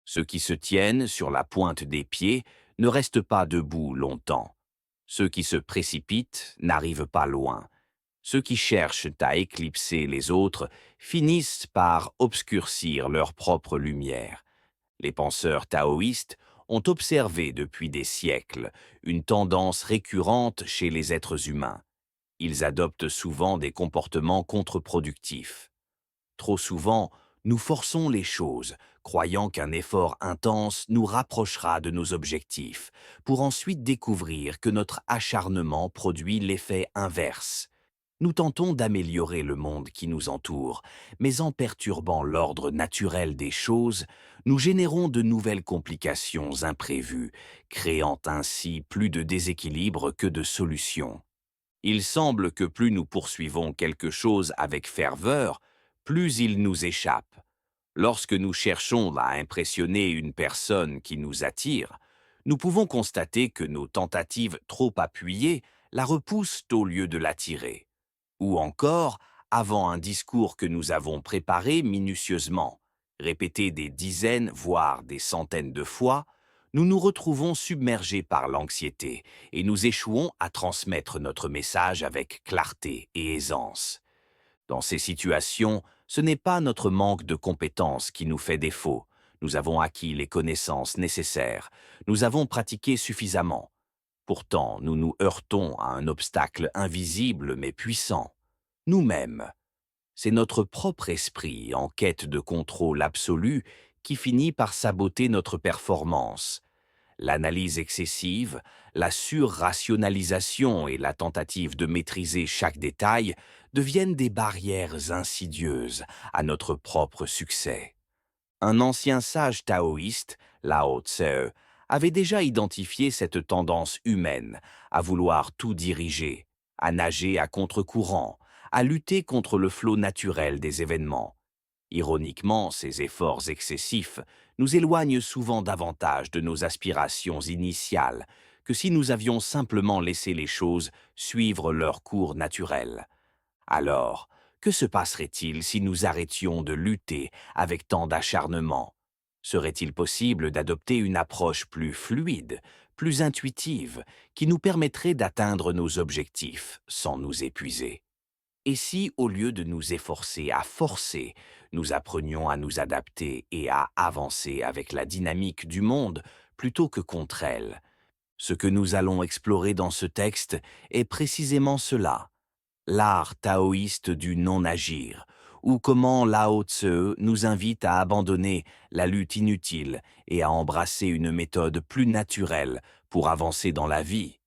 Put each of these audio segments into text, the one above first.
Ceux qui se tiennent sur la pointe des pieds ne restent pas debout longtemps. Ceux qui se précipitent n'arrivent pas loin. Ceux qui cherchent à éclipser les autres finissent par obscurcir leur propre lumière. Les penseurs taoïstes ont observé depuis des siècles une tendance récurrente chez les êtres humains. Ils adoptent souvent des comportements contre-productifs. Trop souvent, nous forçons les choses, croyant qu'un effort intense nous rapprochera de nos objectifs, pour ensuite découvrir que notre acharnement produit l'effet inverse. Nous tentons d'améliorer le monde qui nous entoure, mais en perturbant l'ordre naturel des choses, nous générons de nouvelles complications imprévues, créant ainsi plus de déséquilibre que de solutions. Il semble que plus nous poursuivons quelque chose avec ferveur, plus il nous échappe. Lorsque nous cherchons à impressionner une personne qui nous attire, nous pouvons constater que nos tentatives trop appuyées la repoussent au lieu de l'attirer. Ou encore, avant un discours que nous avons préparé minutieusement, répété des dizaines, voire des centaines de fois, nous nous retrouvons submergés par l'anxiété et nous échouons à transmettre notre message avec clarté et aisance. Dans ces situations, ce n'est pas notre manque de compétences qui nous fait défaut. Nous avons acquis les connaissances nécessaires. Nous avons pratiqué suffisamment. Pourtant, nous nous heurtons à un obstacle invisible mais puissant. Nous-mêmes. C'est notre propre esprit, en quête de contrôle absolu, qui finit par saboter notre performance. L'analyse excessive, la surrationalisation et la tentative de maîtriser chaque détail deviennent des barrières insidieuses à notre propre succès. Un ancien sage taoïste, Lao Tse, avait déjà identifié cette tendance humaine à vouloir tout diriger, à nager à contre-courant, à lutter contre le flot naturel des événements. Ironiquement, ces efforts excessifs nous éloignent souvent davantage de nos aspirations initiales que si nous avions simplement laissé les choses suivre leur cours naturel. Alors, que se passerait-il si nous arrêtions de lutter avec tant d'acharnement? Serait-il possible d'adopter une approche plus fluide, plus intuitive, qui nous permettrait d'atteindre nos objectifs sans nous épuiser? Et si, au lieu de nous efforcer à forcer, nous apprenions à nous adapter et à avancer avec la dynamique du monde plutôt que contre elle? Ce que nous allons explorer dans ce texte est précisément cela, l'art taoïste du non-agir, ou comment Lao Tse nous invite à abandonner la lutte inutile et à embrasser une méthode plus naturelle pour avancer dans la vie.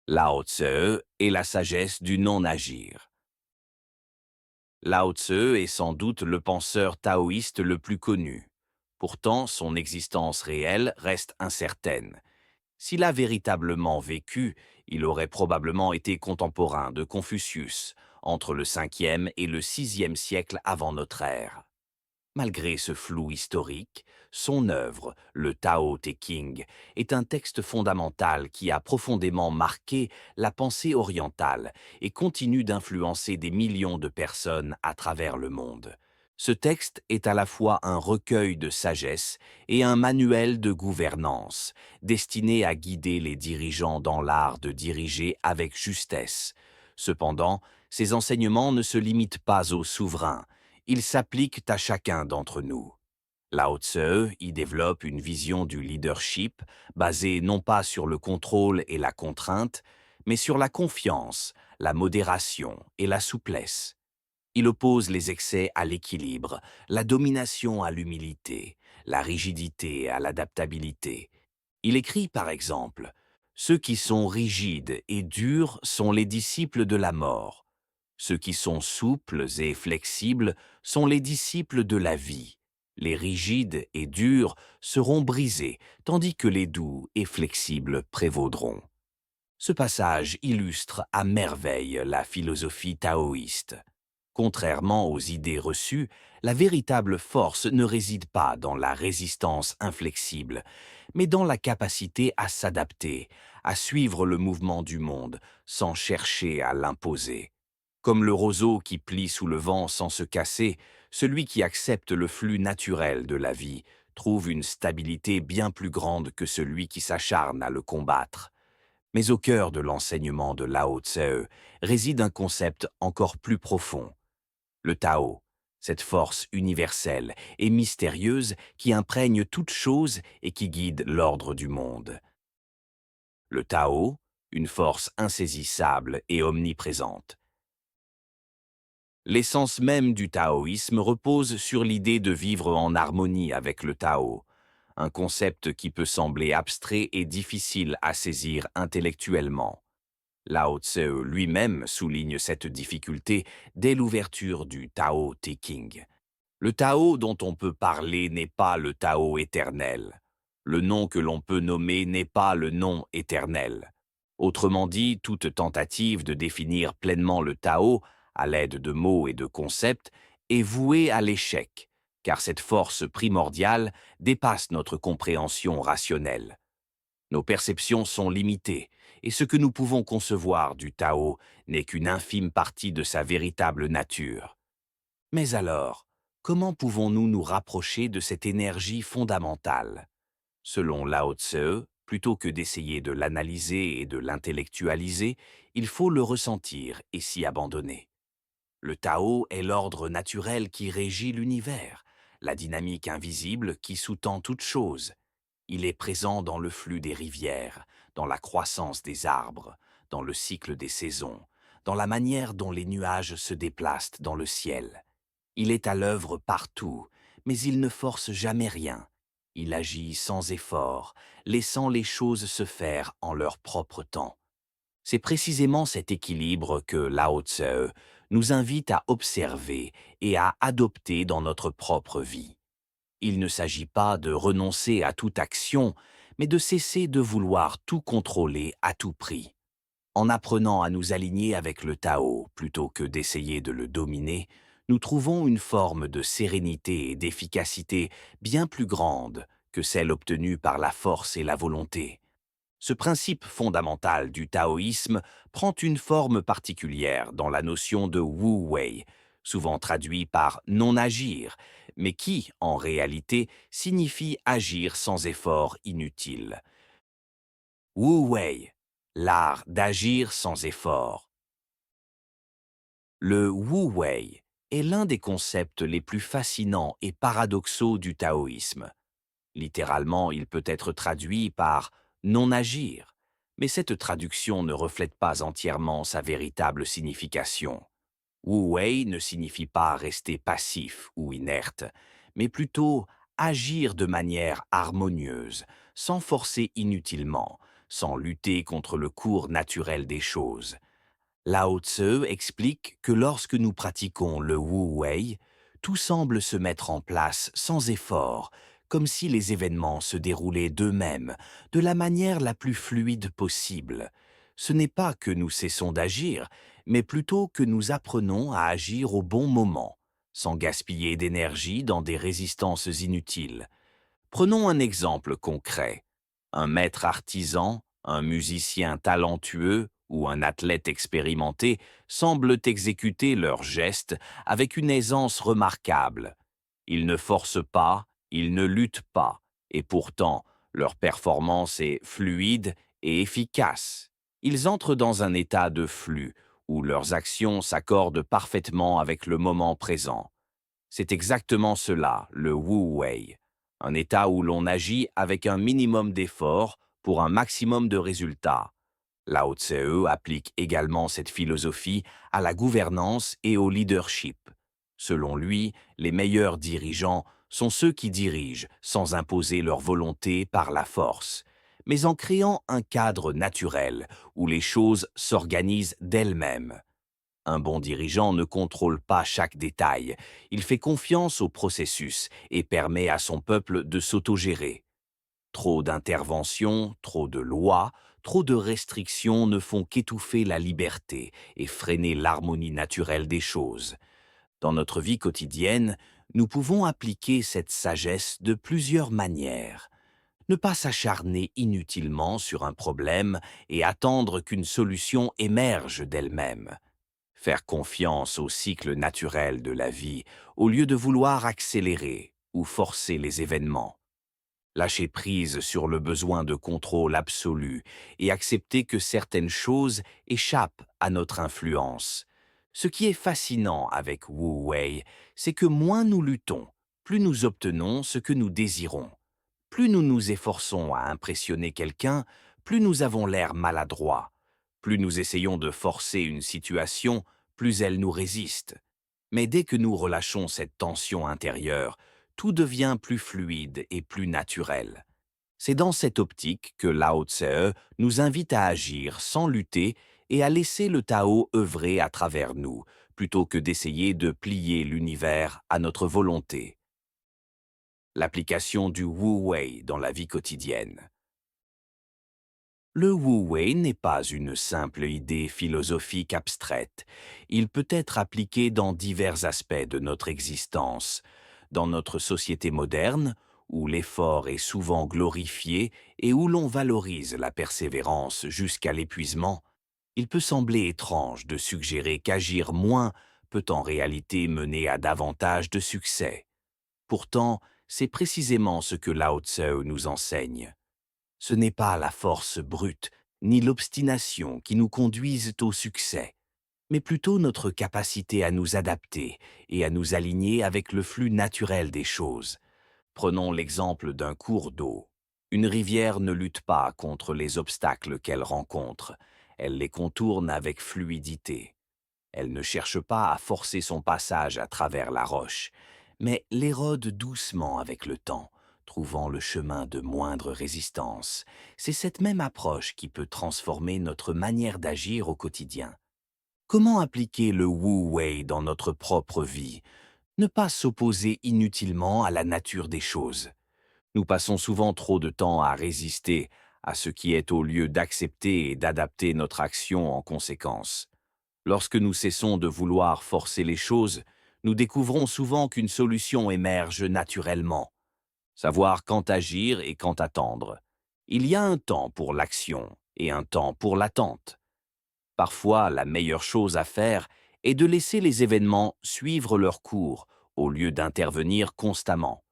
Lao Tse et la sagesse du non-agir. Lao Tse est sans doute le penseur taoïste le plus connu. Pourtant, son existence réelle reste incertaine. S'il a véritablement vécu, il aurait probablement été contemporain de Confucius, entre le 5e et le 6e siècle avant notre ère. Malgré ce flou historique, son œuvre, le Tao Te Ching, est un texte fondamental qui a profondément marqué la pensée orientale et continue d'influencer des millions de personnes à travers le monde. Ce texte est à la fois un recueil de sagesse et un manuel de gouvernance, destiné à guider les dirigeants dans l'art de diriger avec justesse. Cependant, ces enseignements ne se limitent pas aux souverains. Ils s'appliquent à chacun d'entre nous. Lao Tse y développe une vision du leadership basée non pas sur le contrôle et la contrainte, mais sur la confiance, la modération et la souplesse. Il oppose les excès à l'équilibre, la domination à l'humilité, la rigidité à l'adaptabilité. Il écrit par exemple: Ceux qui sont rigides et durs sont les disciples de la mort. Ceux qui sont souples et flexibles sont les disciples de la vie. Les rigides et durs seront brisés, tandis que les doux et flexibles prévaudront. Ce passage illustre à merveille la philosophie taoïste. Contrairement aux idées reçues, la véritable force ne réside pas dans la résistance inflexible, mais dans la capacité à s'adapter, à suivre le mouvement du monde sans chercher à l'imposer. Comme le roseau qui plie sous le vent sans se casser, celui qui accepte le flux naturel de la vie trouve une stabilité bien plus grande que celui qui s'acharne à le combattre. Mais au cœur de l'enseignement de Lao Tse réside un concept encore plus profond, le Tao, cette force universelle et mystérieuse qui imprègne toute chose et qui guide l'ordre du monde. Le Tao, une force insaisissable et omniprésente. L'essence même du taoïsme repose sur l'idée de vivre en harmonie avec le Tao, un concept qui peut sembler abstrait et difficile à saisir intellectuellement. Lao Tse lui-même souligne cette difficulté dès l'ouverture du Tao Te Ching. Le Tao dont on peut parler n'est pas le Tao éternel. Le nom que l'on peut nommer n'est pas le nom éternel. Autrement dit, toute tentative de définir pleinement le Tao, à l'aide de mots et de concepts, est vouée à l'échec, car cette force primordiale dépasse notre compréhension rationnelle. Nos perceptions sont limitées, et ce que nous pouvons concevoir du Tao n'est qu'une infime partie de sa véritable nature. Mais alors, comment pouvons-nous nous rapprocher de cette énergie fondamentale? Selon Lao Tse, plutôt que d'essayer de l'analyser et de l'intellectualiser, il faut le ressentir et s'y abandonner. Le Tao est l'ordre naturel qui régit l'univers, la dynamique invisible qui sous-tend toute chose. Il est présent dans le flux des rivières, dans la croissance des arbres, dans le cycle des saisons, dans la manière dont les nuages se déplacent dans le ciel. Il est à l'œuvre partout, mais il ne force jamais rien. Il agit sans effort, laissant les choses se faire en leur propre temps. C'est précisément cet équilibre que Lao Tse nous invite à observer et à adopter dans notre propre vie. Il ne s'agit pas de renoncer à toute action, mais de cesser de vouloir tout contrôler à tout prix. En apprenant à nous aligner avec le Tao plutôt que d'essayer de le dominer, nous trouvons une forme de sérénité et d'efficacité bien plus grande que celle obtenue par la force et la volonté. Ce principe fondamental du taoïsme prend une forme particulière dans la notion de Wu Wei, souvent traduit par non-agir, mais qui, en réalité, signifie agir sans effort inutile. Wu Wei, l'art d'agir sans effort. Le Wu Wei est l'un des concepts les plus fascinants et paradoxaux du taoïsme. Littéralement, il peut être traduit par non-agir, mais cette traduction ne reflète pas entièrement sa véritable signification. Wu Wei ne signifie pas rester passif ou inerte, mais plutôt agir de manière harmonieuse, sans forcer inutilement, sans lutter contre le cours naturel des choses. Lao Tse explique que lorsque nous pratiquons le Wu Wei, tout semble se mettre en place sans effort, comme si les événements se déroulaient d'eux-mêmes, de la manière la plus fluide possible. Ce n'est pas que nous cessons d'agir, mais plutôt que nous apprenons à agir au bon moment, sans gaspiller d'énergie dans des résistances inutiles. Prenons un exemple concret. Un maître artisan, un musicien talentueux ou un athlète expérimenté semblent exécuter leurs gestes avec une aisance remarquable. Ils ne forcent pas, ils ne luttent pas, et pourtant, leur performance est fluide et efficace. Ils entrent dans un état de flux où leurs actions s'accordent parfaitement avec le moment présent. C'est exactement cela, le Wu Wei, un état où l'on agit avec un minimum d'effort pour un maximum de résultats. Lao Tse applique également cette philosophie à la gouvernance et au leadership. Selon lui, les meilleurs dirigeants sont ceux qui dirigent sans imposer leur volonté par la force, mais en créant un cadre naturel où les choses s'organisent d'elles-mêmes. Un bon dirigeant ne contrôle pas chaque détail, il fait confiance au processus et permet à son peuple de s'autogérer. Trop d'interventions, trop de lois, trop de restrictions ne font qu'étouffer la liberté et freiner l'harmonie naturelle des choses. Dans notre vie quotidienne, nous pouvons appliquer cette sagesse de plusieurs manières. Ne pas s'acharner inutilement sur un problème et attendre qu'une solution émerge d'elle-même. Faire confiance au cycle naturel de la vie au lieu de vouloir accélérer ou forcer les événements. Lâcher prise sur le besoin de contrôle absolu et accepter que certaines choses échappent à notre influence. Ce qui est fascinant avec Wu Wei, c'est que moins nous luttons, plus nous obtenons ce que nous désirons. Plus nous nous efforçons à impressionner quelqu'un, plus nous avons l'air maladroits. Plus nous essayons de forcer une situation, plus elle nous résiste. Mais dès que nous relâchons cette tension intérieure, tout devient plus fluide et plus naturel. C'est dans cette optique que Lao Tse nous invite à agir sans lutter et à laisser le Tao œuvrer à travers nous, plutôt que d'essayer de plier l'univers à notre volonté. L'application du Wu Wei dans la vie quotidienne. Le Wu Wei n'est pas une simple idée philosophique abstraite. Il peut être appliqué dans divers aspects de notre existence. Dans notre société moderne, où l'effort est souvent glorifié et où l'on valorise la persévérance jusqu'à l'épuisement, il peut sembler étrange de suggérer qu'agir moins peut en réalité mener à davantage de succès. Pourtant, c'est précisément ce que Lao Tse nous enseigne. Ce n'est pas la force brute, ni l'obstination qui nous conduisent au succès, mais plutôt notre capacité à nous adapter et à nous aligner avec le flux naturel des choses. Prenons l'exemple d'un cours d'eau. Une rivière ne lutte pas contre les obstacles qu'elle rencontre, elle les contourne avec fluidité. Elle ne cherche pas à forcer son passage à travers la roche, mais l'érode doucement avec le temps, trouvant le chemin de moindre résistance. C'est cette même approche qui peut transformer notre manière d'agir au quotidien. Comment appliquer le Wu Wei dans notre propre vie? Ne pas s'opposer inutilement à la nature des choses. Nous passons souvent trop de temps à résister à ce qui est au lieu d'accepter et d'adapter notre action en conséquence. Lorsque nous cessons de vouloir forcer les choses, nous découvrons souvent qu'une solution émerge naturellement. Savoir quand agir et quand attendre. Il y a un temps pour l'action et un temps pour l'attente. Parfois, la meilleure chose à faire est de laisser les événements suivre leur cours au lieu d'intervenir constamment.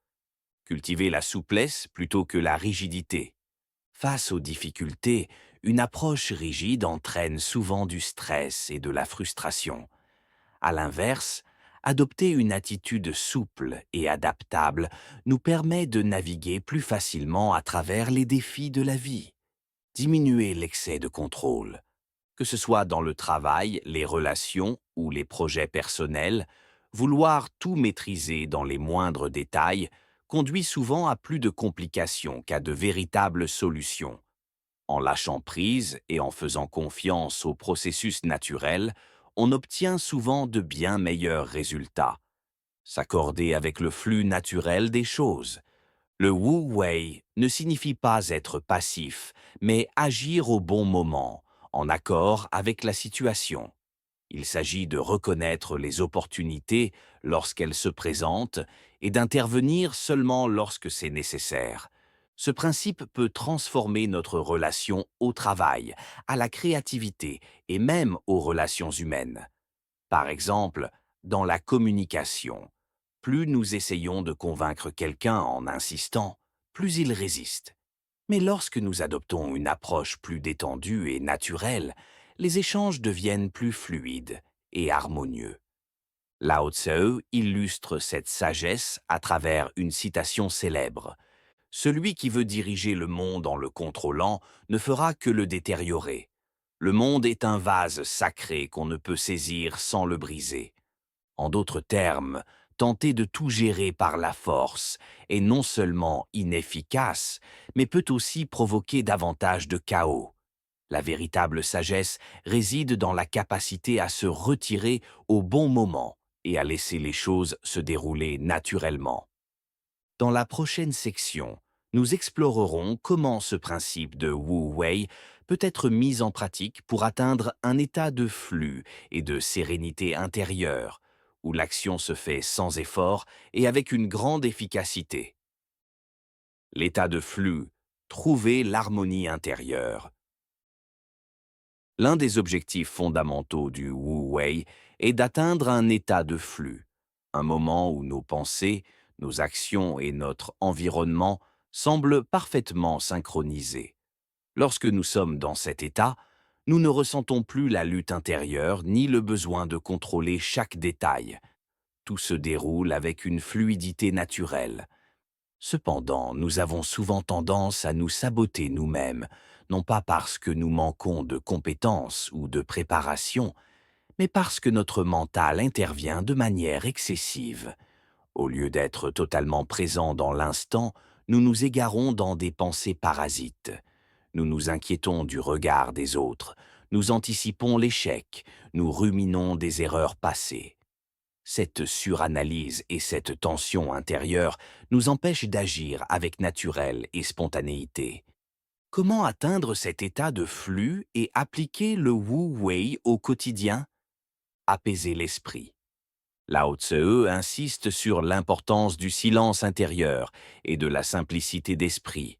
Cultiver la souplesse plutôt que la rigidité. Face aux difficultés, une approche rigide entraîne souvent du stress et de la frustration. À l'inverse, adopter une attitude souple et adaptable nous permet de naviguer plus facilement à travers les défis de la vie. Diminuer l'excès de contrôle. Que ce soit dans le travail, les relations ou les projets personnels, vouloir tout maîtriser dans les moindres détails conduit souvent à plus de complications qu'à de véritables solutions. En lâchant prise et en faisant confiance au processus naturel, on obtient souvent de bien meilleurs résultats. S'accorder avec le flux naturel des choses. Le Wu Wei ne signifie pas être passif, mais agir au bon moment, en accord avec la situation. Il s'agit de reconnaître les opportunités lorsqu'elles se présentent et d'intervenir seulement lorsque c'est nécessaire. Ce principe peut transformer notre relation au travail, à la créativité et même aux relations humaines. Par exemple, dans la communication, plus nous essayons de convaincre quelqu'un en insistant, plus il résiste. Mais lorsque nous adoptons une approche plus détendue et naturelle, les échanges deviennent plus fluides et harmonieux. Lao Tse illustre cette sagesse à travers une citation célèbre. Celui qui veut diriger le monde en le contrôlant ne fera que le détériorer. Le monde est un vase sacré qu'on ne peut saisir sans le briser. En d'autres termes, tenter de tout gérer par la force est non seulement inefficace, mais peut aussi provoquer davantage de chaos. La véritable sagesse réside dans la capacité à se retirer au bon moment et à laisser les choses se dérouler naturellement. Dans la prochaine section, nous explorerons comment ce principe de Wu Wei peut être mis en pratique pour atteindre un état de flux et de sérénité intérieure, où l'action se fait sans effort et avec une grande efficacité. L'état de flux, trouver l'harmonie intérieure. L'un des objectifs fondamentaux du Wu Wei est d'atteindre un état de flux, un moment où nos pensées, nos actions et notre environnement semblent parfaitement synchronisés. Lorsque nous sommes dans cet état, nous ne ressentons plus la lutte intérieure ni le besoin de contrôler chaque détail. Tout se déroule avec une fluidité naturelle. Cependant, nous avons souvent tendance à nous saboter nous-mêmes, non pas parce que nous manquons de compétences ou de préparation, mais parce que notre mental intervient de manière excessive. Au lieu d'être totalement présents dans l'instant, nous nous égarons dans des pensées parasites. Nous nous inquiétons du regard des autres, nous anticipons l'échec, nous ruminons des erreurs passées. Cette suranalyse et cette tension intérieure nous empêchent d'agir avec naturel et spontanéité. Comment atteindre cet état de flux et appliquer le Wu Wei au quotidien? Apaiser l'esprit. Lao Tse insiste sur l'importance du silence intérieur et de la simplicité d'esprit.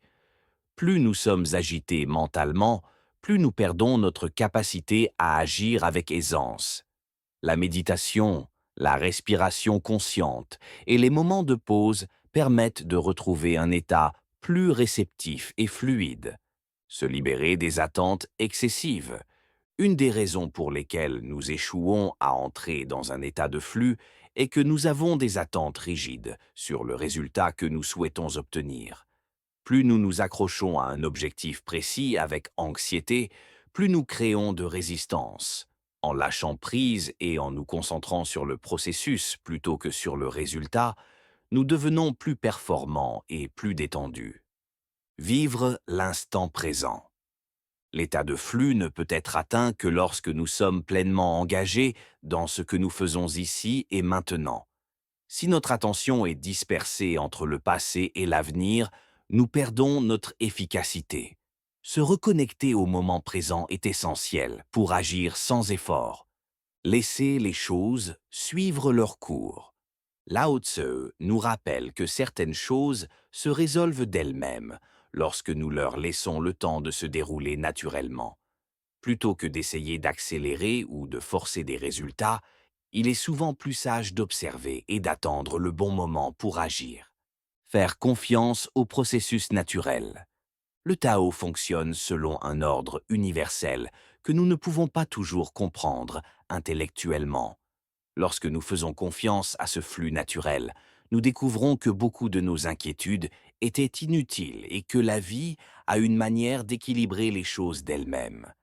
Plus nous sommes agités mentalement, plus nous perdons notre capacité à agir avec aisance. La méditation, la respiration consciente et les moments de pause permettent de retrouver un état plus réceptif et fluide. Se libérer des attentes excessives. Une des raisons pour lesquelles nous échouons à entrer dans un état de flux est que nous avons des attentes rigides sur le résultat que nous souhaitons obtenir. Plus nous nous accrochons à un objectif précis avec anxiété, plus nous créons de résistance. En lâchant prise et en nous concentrant sur le processus plutôt que sur le résultat, nous devenons plus performants et plus détendus. Vivre l'instant présent. L'état de flux ne peut être atteint que lorsque nous sommes pleinement engagés dans ce que nous faisons ici et maintenant. Si notre attention est dispersée entre le passé et l'avenir, nous perdons notre efficacité. Se reconnecter au moment présent est essentiel pour agir sans effort. Laisser les choses suivre leur cours. Lao Tse nous rappelle que certaines choses se résolvent d'elles-mêmes lorsque nous leur laissons le temps de se dérouler naturellement. Plutôt que d'essayer d'accélérer ou de forcer des résultats, il est souvent plus sage d'observer et d'attendre le bon moment pour agir. Faire confiance au processus naturel. Le Tao fonctionne selon un ordre universel que nous ne pouvons pas toujours comprendre intellectuellement. Lorsque nous faisons confiance à ce flux naturel, nous découvrons que beaucoup de nos inquiétudes étaient inutiles et que la vie a une manière d'équilibrer les choses d'elle-même.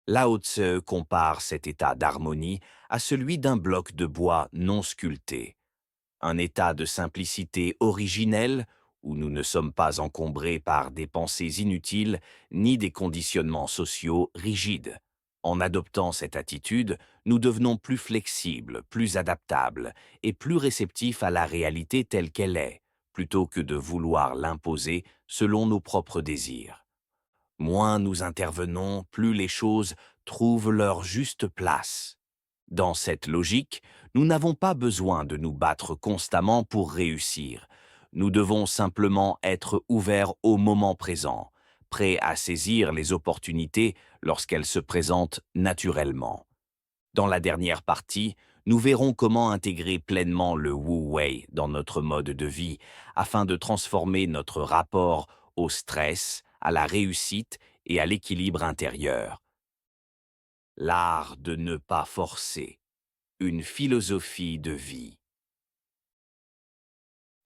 Lao Tse compare cet état d'harmonie à celui d'un bloc de bois non sculpté. Un état de simplicité originelle où nous ne sommes pas encombrés par des pensées inutiles ni des conditionnements sociaux rigides. En adoptant cette attitude, nous devenons plus flexibles, plus adaptables et plus réceptifs à la réalité telle qu'elle est, plutôt que de vouloir l'imposer selon nos propres désirs. Moins nous intervenons, plus les choses trouvent leur juste place. Dans cette logique, nous n'avons pas besoin de nous battre constamment pour réussir. Nous devons simplement être ouverts au moment présent, prêts à saisir les opportunités lorsqu'elles se présentent naturellement. Dans la dernière partie, nous verrons comment intégrer pleinement le Wu Wei dans notre mode de vie afin de transformer notre rapport au stress, à la réussite et à l'équilibre intérieur. L'art de ne pas forcer. Une philosophie de vie.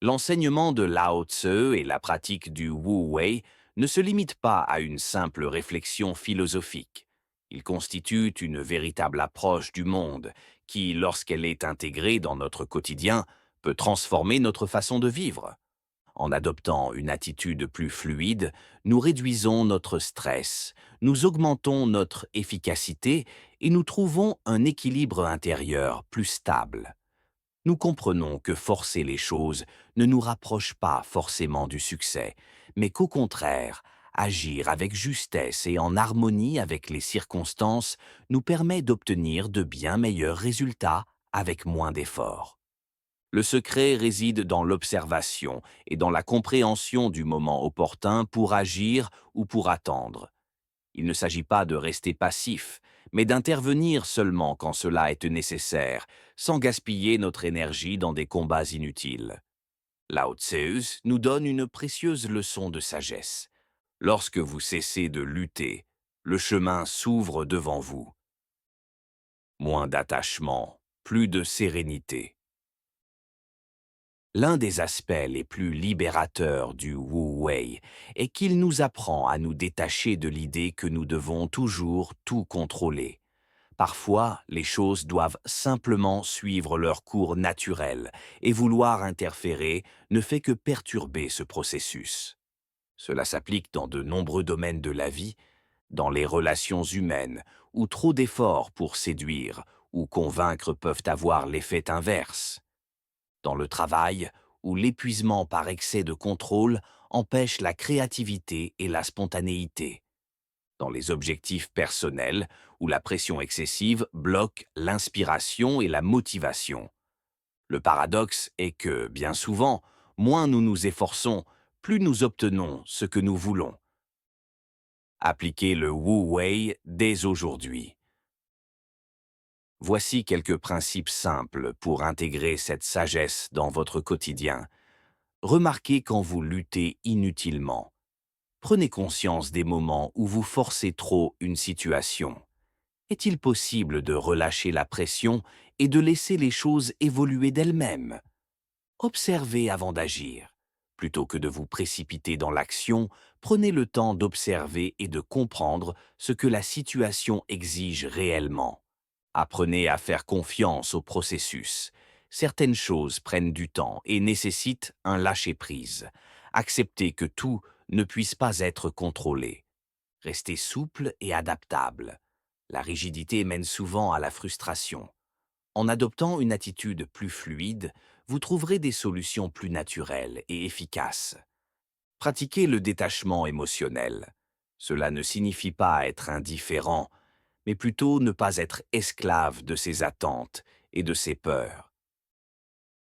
L'enseignement de Lao Tse et la pratique du Wu Wei ne se limitent pas à une simple réflexion philosophique. Ils constituent une véritable approche du monde qui, lorsqu'elle est intégrée dans notre quotidien, peut transformer notre façon de vivre. En adoptant une attitude plus fluide, nous réduisons notre stress, nous augmentons notre efficacité et nous trouvons un équilibre intérieur plus stable. Nous comprenons que forcer les choses ne nous rapproche pas forcément du succès, mais qu'au contraire, agir avec justesse et en harmonie avec les circonstances nous permet d'obtenir de bien meilleurs résultats avec moins d'efforts. Le secret réside dans l'observation et dans la compréhension du moment opportun pour agir ou pour attendre. Il ne s'agit pas de rester passif, mais d'intervenir seulement quand cela est nécessaire, sans gaspiller notre énergie dans des combats inutiles. Lao Tse nous donne une précieuse leçon de sagesse. Lorsque vous cessez de lutter, le chemin s'ouvre devant vous. Moins d'attachement, plus de sérénité. L'un des aspects les plus libérateurs du Wu Wei est qu'il nous apprend à nous détacher de l'idée que nous devons toujours tout contrôler. Parfois, les choses doivent simplement suivre leur cours naturel, et vouloir interférer ne fait que perturber ce processus. Cela s'applique dans de nombreux domaines de la vie, dans les relations humaines, où trop d'efforts pour séduire ou convaincre peuvent avoir l'effet inverse. Dans le travail, où l'épuisement par excès de contrôle empêche la créativité et la spontanéité. Dans les objectifs personnels, où la pression excessive bloque l'inspiration et la motivation. Le paradoxe est que, bien souvent, moins nous nous efforçons, plus nous obtenons ce que nous voulons. Appliquez le Wu Wei dès aujourd'hui. Voici quelques principes simples pour intégrer cette sagesse dans votre quotidien. Remarquez quand vous luttez inutilement. Prenez conscience des moments où vous forcez trop une situation. Est-il possible de relâcher la pression et de laisser les choses évoluer d'elles-mêmes? Observez avant d'agir. Plutôt que de vous précipiter dans l'action, prenez le temps d'observer et de comprendre ce que la situation exige réellement. Apprenez à faire confiance au processus. Certaines choses prennent du temps et nécessitent un lâcher-prise. Acceptez que tout ne puisse pas être contrôlé. Restez souple et adaptable. La rigidité mène souvent à la frustration. En adoptant une attitude plus fluide, vous trouverez des solutions plus naturelles et efficaces. Pratiquez le détachement émotionnel. Cela ne signifie pas être indifférent, mais plutôt ne pas être esclave de ses attentes et de ses peurs.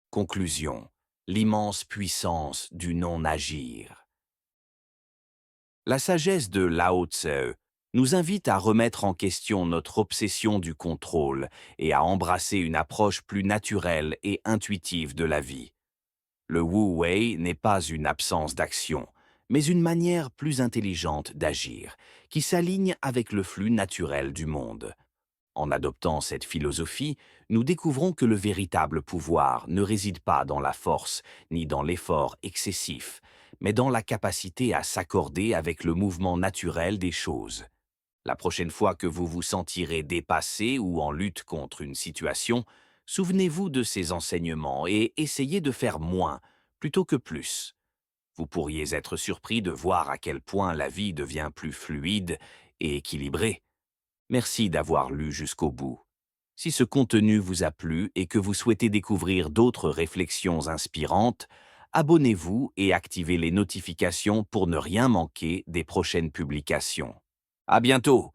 Conclusion. L'immense puissance du non-agir. La sagesse de Lao Tse nous invite à remettre en question notre obsession du contrôle et à embrasser une approche plus naturelle et intuitive de la vie. Le Wu Wei n'est pas une absence d'action, mais une manière plus intelligente d'agir, qui s'aligne avec le flux naturel du monde. En adoptant cette philosophie, nous découvrons que le véritable pouvoir ne réside pas dans la force ni dans l'effort excessif, mais dans la capacité à s'accorder avec le mouvement naturel des choses. La prochaine fois que vous vous sentirez dépassé ou en lutte contre une situation, souvenez-vous de ces enseignements et essayez de faire moins plutôt que plus. Vous pourriez être surpris de voir à quel point la vie devient plus fluide et équilibrée. Merci d'avoir lu jusqu'au bout. Si ce contenu vous a plu et que vous souhaitez découvrir d'autres réflexions inspirantes, abonnez-vous et activez les notifications pour ne rien manquer des prochaines publications. À bientôt!